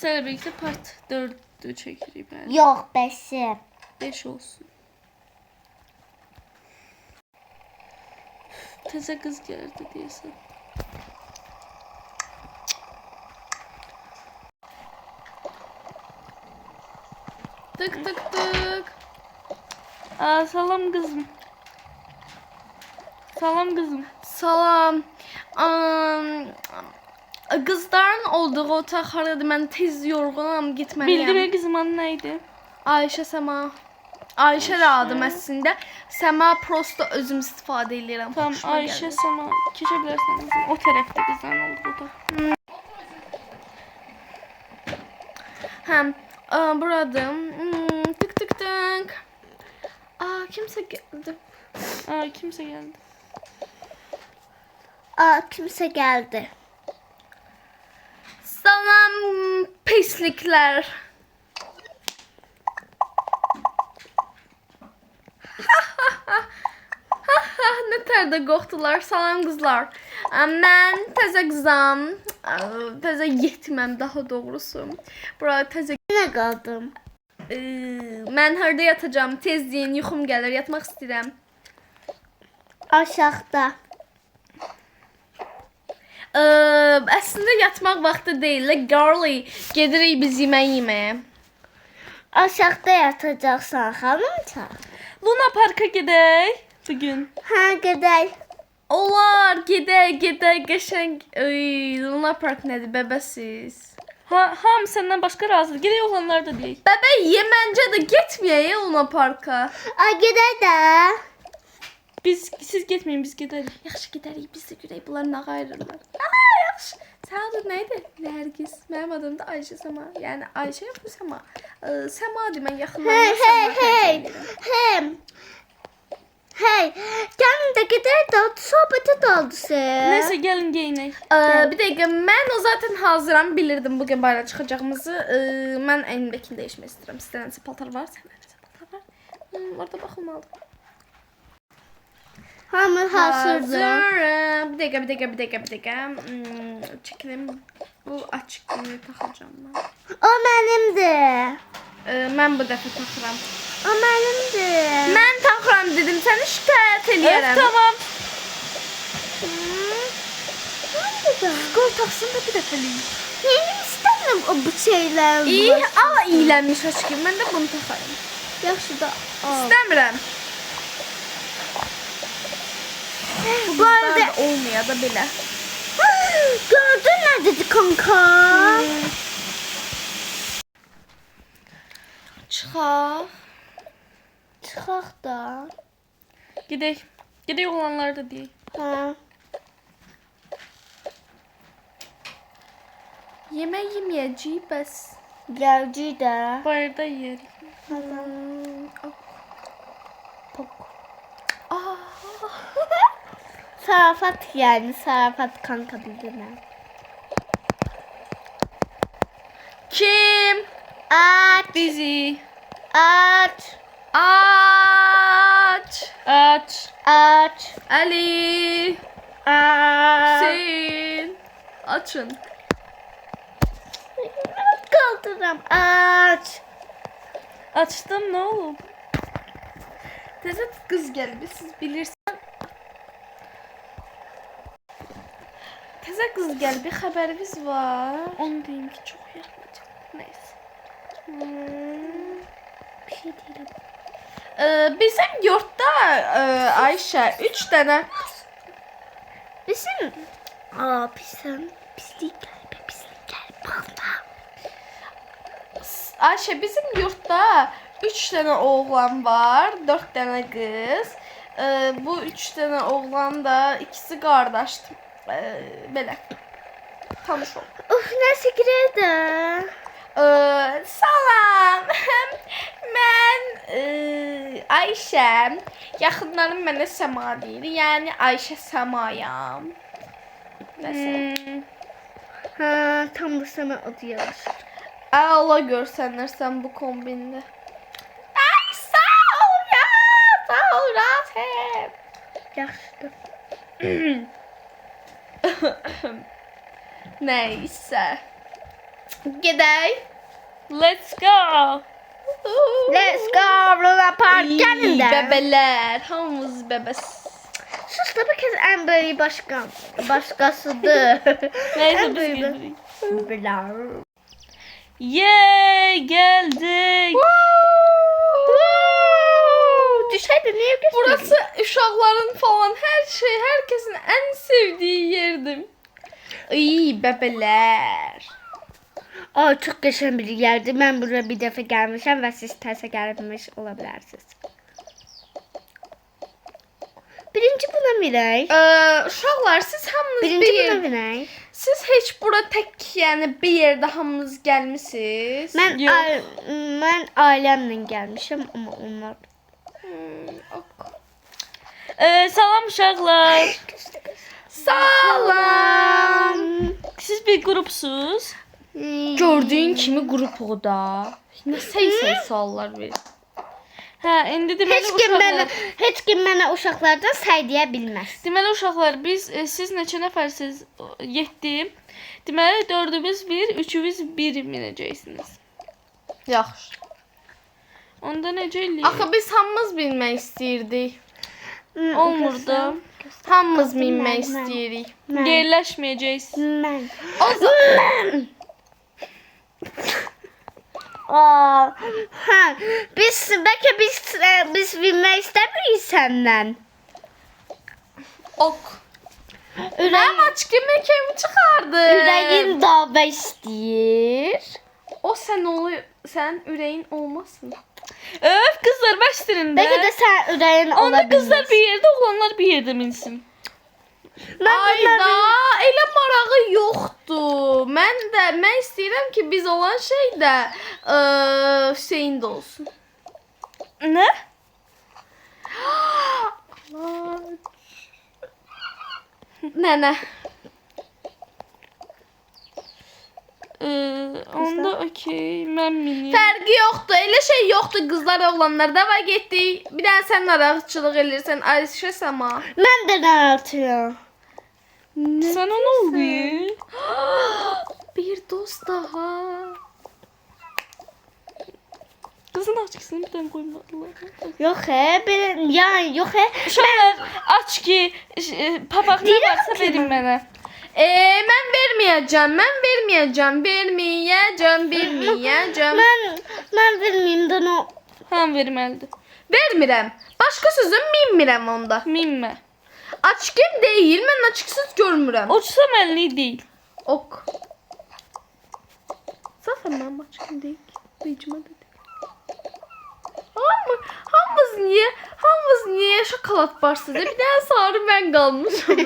sizlerle birlikte part 4'ü çekireyim yani. Yok 5'i. 5 olsun. Teze kız geldi diyorsun. Tık tık tık. Aa, salam kızım. Salam kızım. Salam. Qızların olduğu otaq haradır? Mən tez yorğunam, getməliyəm. Bildirmə qızım adı neydi? Ayşə Səma. Ayşə də adım əslində. Səma prosto özüm istifadə edirəm. Tamam, Xoşuma Ayşe gəlir. sana keçebilirsin kızım. O tarafta kızların olduğu da. Həm, burada. Tık tık tık. Kimsə gəldi. Aa, kimse geldi. Kimse geldi. Salam pisliklər. Nətər də qorxdular, salam qızlar. Mən təzə qızam, təzə yetiməm daha doğrusu. Burada təzə Ne kaldım? mən harda yatacağam? Tez deyin, yuxum gəlir, yatmaq istəyirəm. Aşağıda. Əslində yatmaq vaxtı deyil, girly. Gedirik biz yemək yeməyə. Aşağıda yatacaksan hanımca. Luna Park'a gidelim bugün. Ha gidelim. Olar, gedək, qəşəng. Luna Park nədir, bəbəsiz? Ham senden başka razı. Gidelim olanlar da değil. Bəbə yeməncə də getməyək Luna Parka. Gidelim de. Siz gitmeyin, biz gidelim. Yaxşı gedərik, biz də görək bunlar nə qayırırlar. Yaxşı. Sənin adın nə idi? Nərgiz. Mənim adım da Ayşə Səma. Yəni Ayşə yox, bu Səma. Səmadır, mən yaxınlarına Səma tərcih edirəm. Hey. Gelin de gidelim de sohbeti daldı sen. Neyse gelin giyinek. Bir dəqiqə, mən o zaten hazıram, bilirdim bugün bayrağa çıxacağımızı. Mən əynimdəkini dəyişmək istəyirəm. Sizdə nəsə paltar var, səndə nəsə paltar var. Orada baxılmalıdır. Hamı hazırdı. Hazırım. Bir dəqiqə. Çəkilim. Bu açıqlığı taxacağım mən. O benimdi. Mən bu dəfə taxıram. O benimdi. Mən taxıram dedim, səni şikayət eləyərəm. Tamam. Qoy taxsın da bir dəfəlik. Benim istemiyorum o bu şeyler. İyi, iyilənmiş açıqım. Mən də bunu taxarım. Yaxşı da. İstəmirəm. Bu arada olmaya da belə. gördün ne dedi kanka? Çıxaq. Çıxaq da. Gidelim olanlar da değil. Ha. Yemək yeməyəcəyik bəs. Geldi de. Bayırda yiyelim. Sarafat yani Sarafat kanka bildiğine. Kim? Aç. Bizi. Aç. Aç. Aç. Aç. Ali. Aç. Hüseyin. Açın. Kaldıram. Aç. Açtım, ne oldu? Təzə qız gəldi, siz bilirsiniz. Təzə qız gəldi, xəbəriniz var. Onu diyeyim ki çok yakmayacağım. Neyse. Bir şey değilim. Bizim yurtda Ayşə 3 dənə Bizim. Pislik. Pislikler. Bana. Ayşə bizim yurtda 3 dənə oğlan var, 4 dənə qız. Bu 3 dənə oğlan da ikisi qardaşdır. Belə. Tanış ol. Of nasıl girdi? Salam. Mən Ayşəm. Yaxınlarım mənə Səma deyir. Yəni Ayşə Səmayam. Məsələn. Ha tam da sana adı yaraşır. Allah görsənlər sən bu kombində. Ay sağ ol ya. Sağ ol Rasim. Yaxşı. Neyse. Gedək. Let's go. Let's go Luna Park. Gelin de. Bebeler. Hamımız bebes. Sus da bir kez en böyle başkasıdır. Neyse En biz böyle. geldik. Wow. Yay geldik. Düşeydi niye gösteriyor? Burası uşaqların falan herkesin en sevdiği yerdim. İyi bebeler. Aa, çok geçen biri geldi. Ben buraya bir defa gelmişim ve siz terse gelmiş olabilirsiniz. Birinci buna Miray. Uşaqlar siz hamınız Birinci bir buna yer, Miray. siz heç bura tək yəni bir yerdə hamınız gəlmisiniz. Yok. Ben ailemle gelmişim ama onlar... Ok. Salam uşaqlar. Salam. Siz bir grupsuz. Gördüyün kimi qrup o da. Nə səy suallar verir. Hə, indi deməli uşaqlar. Heç kim mənə uşaqlardan say deyə bilməz. Deməli uşaqlar biz siz neçə nəfərsiniz? 7. Deməli 4'ümüz 1, 3'ümüz 1 minəcəksiniz. Yaxşı. Onda necə eləyək? Axı biz hamımız bilmək istəyirdik. Olmurdu. Hamımız minmək istəyirik. Yerləşməyəcəksiniz. Mən. O zaman Aa, ha, belki biz bilmək istəmirik səndən. ok. Mənim açqımı kim çıxardı? Ürəyin dava istəyir. O sən ürəyin olmasın. Öf qızlar bəsdirin də. Bəlkə də sən ürəyin ola Onda qızlar bilməz. bir yerdə, oğlanlar bir yerdə minsin. Ayda elə marağı yoxdur. Mən istəyirəm ki biz olan şey də Hüseyn də olsun. Nə? Nənə. Onda okey, mən miniyim. Fərqi yoxdur. Elə şey yoxdur qızlar oğlanlarda. Va getdik. Bir dənə sən narahatçılıq elirsən. Ayşə Səma. Mən də narahatıyorum. Sana nə oldu? Bir dost daha. Qızın açqısını bir dənə qoymadılar. Yox ben yani yox Uşaqlar, aç ki, papaq nə Deyirəm varsa ki verin mənə. Mən verməyəcəm. Mən bilmiyim də no. Ham verməlidir. Vermirəm. Başqa sözüm minmirəm onda. Minmə. Açıqım deyil. Mən açıqsız görmürəm. Uçsa mənlik deyil. Ok. Zaten mənim açıqım deyil. Vecimə də deyil. Hamımız niye şokolad barsız? Bir dənə sarı mən qalmışam.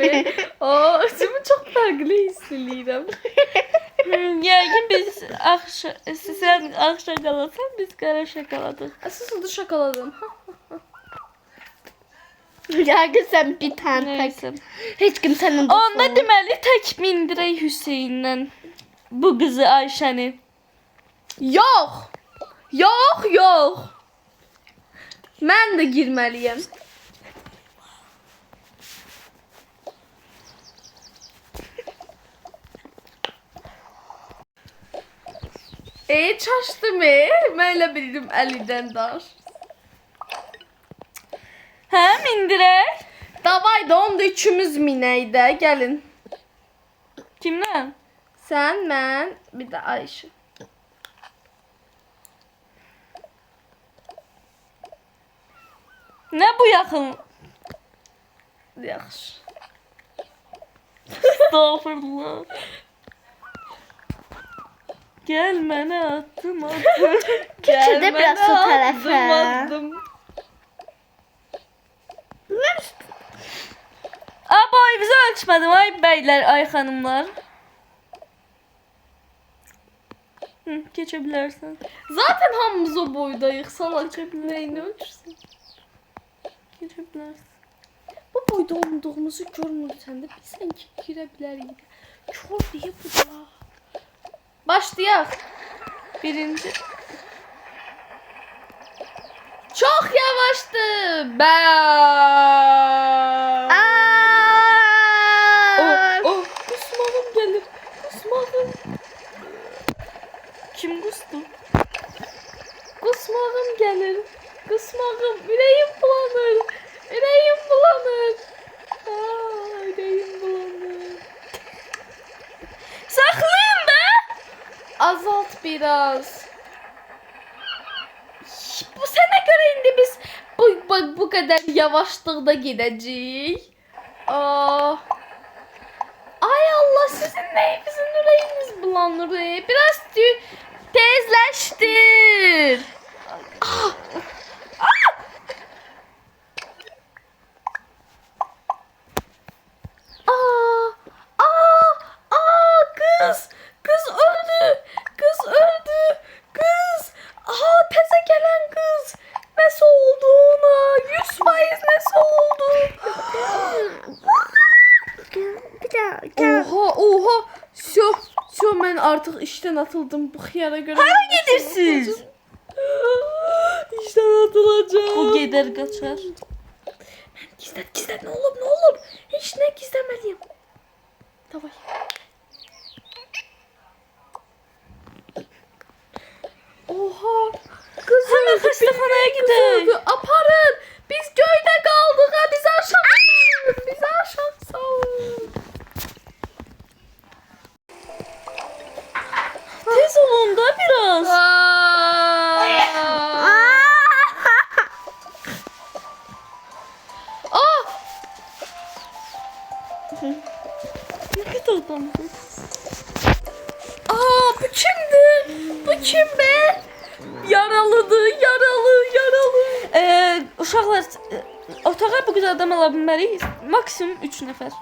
Özümü çox fərqli hiss edirəm. Yəqin biz sən ağ şokoladsan, biz qara şokoladıq. Əsas odur şokoladım. Yargı sen bir tane tak. Nəysə. Heç kim sənin Onda deməli tək mindirək Hüseynlə bu qızı Ayşəni. Yox. Mən də girməliyəm. Çaşdım mən elə bildim əlidən daş. Hə, mindirək. Davay da onda üçümüz minək də, gəlin. Kimlə? Sən, mən, bir də Ayşə. Nə bu yaxın? Yaxşı. Estağfurullah. Gel mənə attım. Keçir də biraz o tərəfə. Attım. Boy bizi ölçmədim ay bəylər, ay xanımlar. Keçə bilərsən. Zaten hamımız o boydayıq. Salak neyini ölçürsün? Keçə bilərsən. Bu boyda olduğumuzu görmürsən də bilsən ki girə bilərik. Kör deyə bu da. Başlayaq. Birinci. Çox yavaşdı. Qusmağım gəlir. Qusmağım. biraz. Bu sənə görə indi biz bu qədər yavaşlıqda gedəcəyik. Ay Allah, sizin neyinizin ürəyiniz bulanır. Biraz tezləşdir. Kız öldü. Kız öldü. Kız. Təzə gələn qız. Nəsə oldu ona? 100% nəsə oldu? Bir daha. Oha. Şo, mən artıq işdən atıldım bu xiyara görə. Hara gedirsiniz? İşdən atılacağım. Bu gedər qaçar. Gizlət, nə olub? Heç nə gizləməliyim. Davay. Oha. Kız Hemen xəstəxanaya gedək. Aparın. Biz göydə qaldıq. Bizi aşağı salın. Tez olun da biraz. Ne kadar adamsız. Bu kimdi? Bu kim be? Yaralı. Uşaqlar, otağa bu qədər adam ala bilmərik. Maksimum 3 nəfər.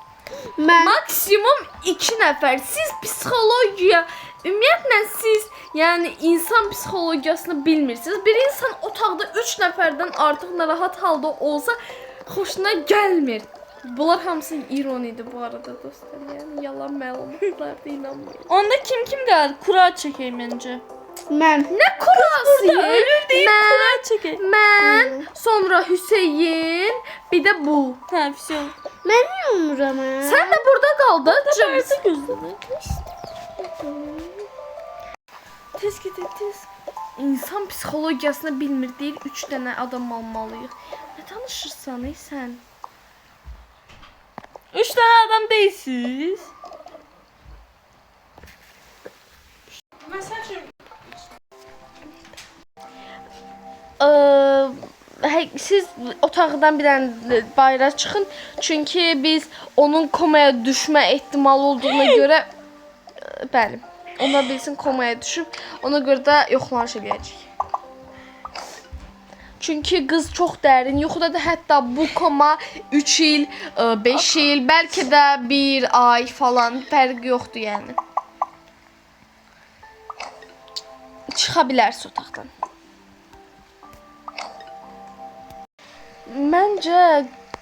Maksimum 2 nəfər. Siz psixologiya, ümumiyyətlə siz, yəni insan psixologiyasını bilmirsiniz. Bir insan otaqda 3 nəfərdən artıq narahat halda olsa xoşuna gəlmir. Bunlar hamısı ironidir bu arada dostlar. Yəni yalan məlumatlarda inanmayın. Onda kim qalır? Kura çəkək məncə. Mən. Nə kurası? Ölür deyib kura çəkək. Mən, sonra Hüseyin, bir də bu. Hə, vəsə. Mən umuram. Sən də burada qal da. Cəmsi gözlədi. Tez gedin, tez. İnsan psixologiyasını bilmir deyir, 3 dənə adam almalıyıq. Nə danışırsan ey sən? 3 dənə adam deyilsiz. Siz otaqdan bir dənə bayıra çıxın. Çünki biz onun komaya düşmə ehtimalı olduğuna görə bəli, ona bilsin komaya düşüb, ona görə də yoxlanış edəcəyik. Çünki qız çox dərin yuxudadır. Hətta bu koma 3 il, 5 il, bəlkə də 1 ay falan fərqi yoxdur yəni. Çıxa bilərsiz otaqdan.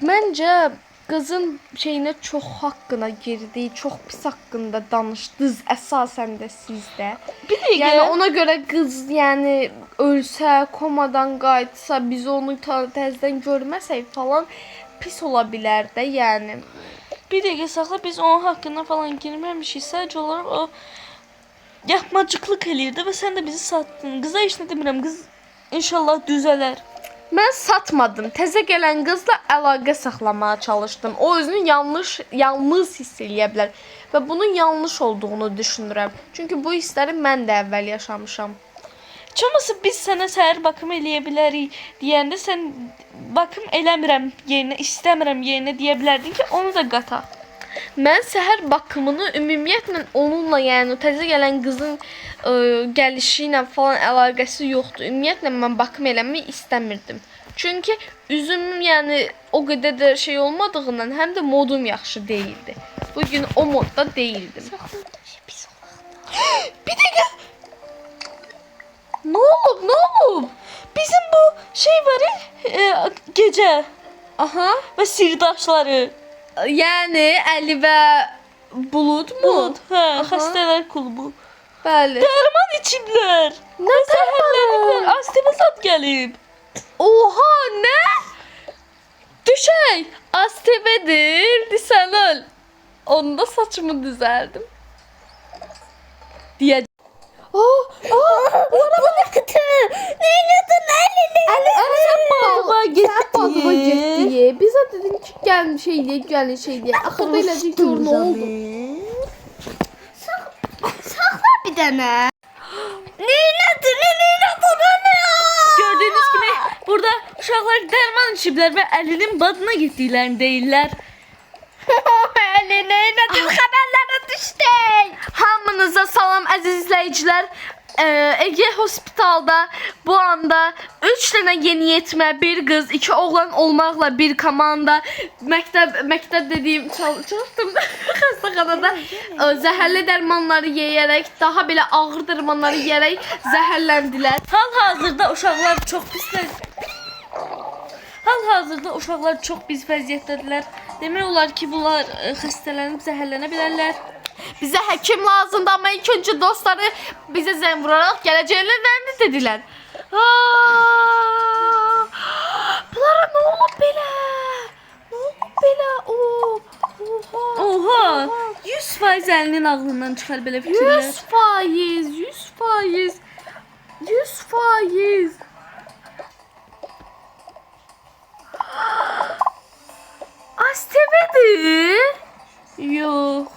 Məncə qızın şeyinə çox haqqına girdi, çox pis haqqında danışdınız əsasən də sizdə. Bir dəqiqə. Yəni ona görə qız yəni ölsə, komadan qayıtsa, biz onu təzədən görməsək falan pis ola bilər də, yəni. Bir dəqiqə saxla, biz onun haqqına falan girməmişik. Sadəcə olaraq o yapmacıqlıq eləyirdi və sən də bizi satdın. Qıza heç nə demirəm. Qız inşallah düzələr. Mən satmadım. Təzə gələn qızla əlaqə saxlamağa çalışdım. O özünü yalnız hiss eləyə bilər və bunun yanlış olduğunu düşünürəm. Çünki bu hissləri mən də əvvəl yaşamışam. Çaması biz sənə səhər baxım eləyə bilərik deyəndə sən baxım eləmirəm yerinə, istəmirəm yerinə deyə bilərdin ki, onu da qata. Mən səhər baxımını ümumiyyətlə onunla, yəni təzə gələn qızın gəlişi ilə falan əlaqəsi yoxdur. Ümumiyyətlə mən baxım eləmək istəmirdim. Çünki üzümüm yəni o qədər də şey olmadığından həm də modum yaxşı deyildi. Bu gün o modda deyildim. Bir dəqiqə. Nə olub? Bizim bu şey var ya, gecə. Aha. Və sirdaşları. Yəni Əli və Bulud mu? Bulud, hə, xəstələr klubu. Bəli. Dərman içiblər. Nə Zəhərləniblər. Astibazat gəlib. Oha, nə? Düşək. Astebedir, sən öl. Onda saçımı düzəldim. Deyəcəm. Bu ne kadar? Ne kadar? Əli sən bağlığa getdi. Bizə dedin ki, gəlin şey deyə. Axırda elədik gör nə oldu? Sakla bir tane. uşaqlar dərman içiblər və Əlinin badına getdiklərini deyirlər. Əlinə nədir xəbərlərə düşdük. Hamınıza salam əziz izləyicilər. Ege Hospitalda bu anda 3 dənə yeniyetmə, bir qız, 2 oğlan olmaqla bir komanda məktəb dediyim çalışdım xəstəxanada zəhərli dərmanları yeyərək, daha belə ağır dərmanları yeyərək zəhərləndilər. Hal-hazırda uşaqlar çox pis vəziyyətdədirlər. Demək olar ki, bunlar xəstələnib zəhərlənə bilərlər. Bizə həkim lazımdır, amma ilk öncə dostları bizə zəng vuraraq gələcəklərini dedilər. Bunlara nə olub belə? Nə olub belə? Oha! 100% Əlinin ağlından çıxar belə fikirlər. 100%. 100%. Astemedi. Yox.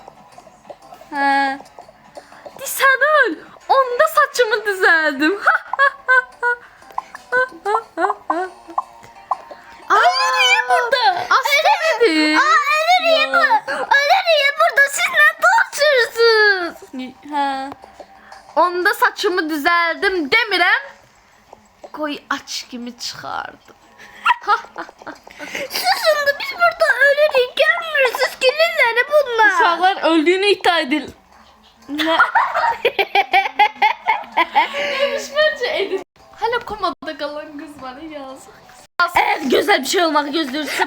Hə. Sən öl. Onda saçımı düzəldim. Niyə burada? Astemedi. Öyle burada siz ne doktorsunuz? Hə. Onda saçımı düzəldim demirəm. Qoy aç kimi çıxardım. Susun da biz burada ölürük görmürüz. Siz gülünleri bunlar. Uşaqlar öldüyünü iddia edir. Nə? Məncə edin. Hələ komada qalan qız var, yazıq. Əgər gözəl bir şey olmağı gözləyirsə,